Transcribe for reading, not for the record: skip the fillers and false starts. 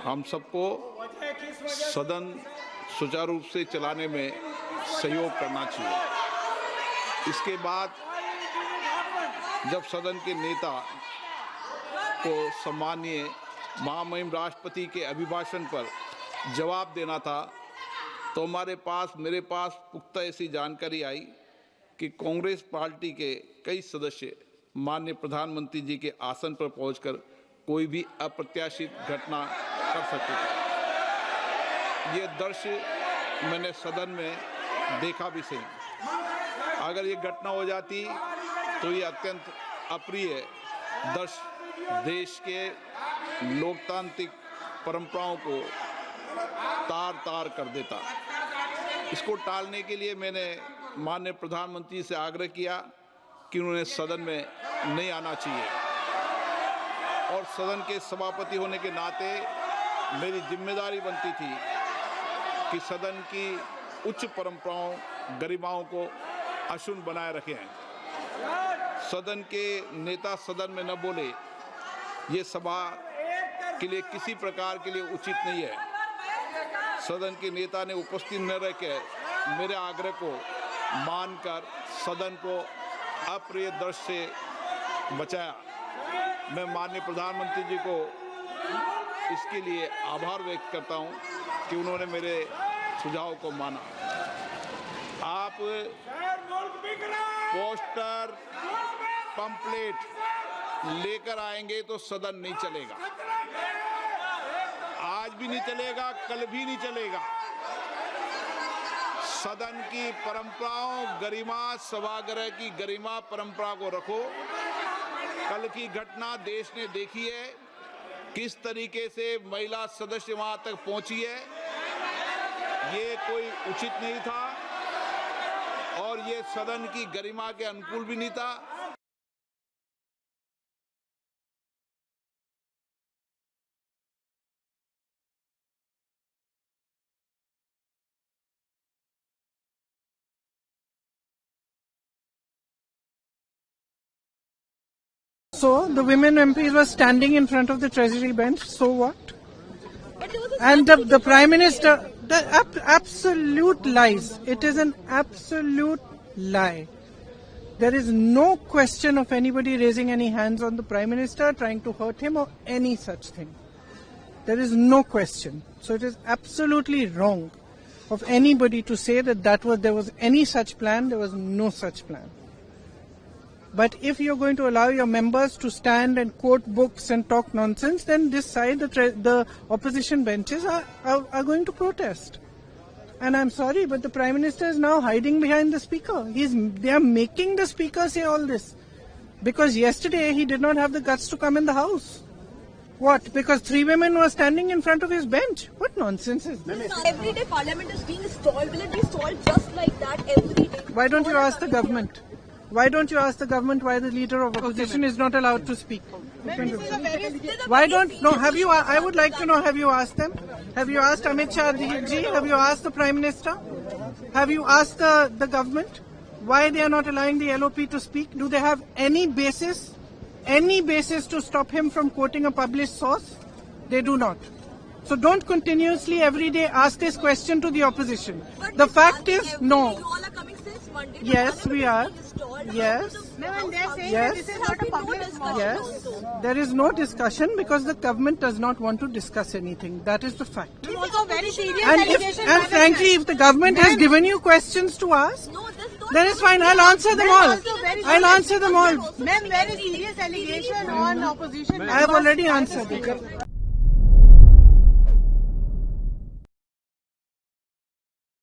हम सबको सदन सुचारू रूप से चलाने में सहयोग करना चाहिए। इसके बाद जब सदन के नेता को सम्माननीय महामहिम राष्ट्रपति के अभिभाषण पर जवाब देना था, तो मेरे पास पुख्ता ऐसी जानकारी आई कि कांग्रेस पार्टी के कई सदस्य माननीय प्रधानमंत्री जी के आसन पर पहुंचकर कोई भी अप्रत्याशित घटना कर सकते थे। ये दृश्य मैंने सदन में देखा भी सही। अगर ये घटना हो जाती तो ये अत्यंत अप्रिय दृश्य देश के लोकतांत्रिक परंपराओं को तार-तार कर देता। इसको टालने के लिए मैंने माननीय प्रधानमंत्री से आग्रह किया कि उन्हें सदन में नहीं आना चाहिए, और सदन के सभापति होने के नाते मेरी जिम्मेदारी बनती थी कि सदन की उच्च परंपराओं गरिमाओं को अक्षुण्ण बनाए रखें। सदन के नेता सदन में न बोले, ये सभा के लिए किसी प्रकार के लिए उचित नहीं है। सदन के नेता ने उपस्थित न रहकर मेरे आग्रह को मानकर सदन को अप्रिय दृश्य से बचाया। मैं माननीय प्रधानमंत्री जी को इसके लिए आभार व्यक्त करता हूं कि उन्होंने मेरे सुझाव को माना। आप पोस्टर पंपलेट लेकर आएंगे तो सदन नहीं चलेगा, आज भी नहीं चलेगा, कल भी नहीं चलेगा। सदन की परंपराओं, गरिमा, सभागृह की गरिमा परंपरा को रखो। कल की घटना देश ने देखी है, किस तरीके से महिला सदस्य वहां तक पहुंची है। ये कोई उचित नहीं था और ये सदन की गरिमा के अनुकूल भी नहीं था। So the women MPs were standing in front of the Treasury bench. So what? And the Prime Minister, absolute lies. It is an absolute lie. There is no question of anybody raising any hands on the Prime Minister, trying to hurt him or any such thing. There is no question. So it is absolutely wrong of anybody to say that there was any such plan. There was no such plan. But if you're going to allow your members to stand and quote books and talk nonsense, then this side, the opposition benches are going to protest. And I'm sorry, but the Prime Minister is now hiding behind the Speaker. They are making the Speaker say all this. Because yesterday he did not have the guts to come in the House. What? Because 3 women were standing in front of his bench? What nonsense is this? Every day Parliament is being stalled. Will it be stalled just like that every day? Why don't you ask the government? Why don't you ask the government why the leader of opposition is not allowed to speak? Why don't? No. Have you? I would like to know. Have you asked them? Have you asked Amit Shah ji? Have you asked the Prime Minister? Have you asked the government why they are not allowing the LOP to speak? Do they have any basis to stop him from quoting a published source? They do not. So don't continuously every day ask this question to the opposition. But the fact is, no. You all are coming since Monday. Yes, we are. Yes. Yes. Yes. There is no discussion because the government does not want to discuss anything. That is the fact. Also very serious And frankly, if the government has given you questions to ask, then it's fine. I'll answer them all. I'll answer them all. Ma'am, very serious allegation on opposition. I have already answered it.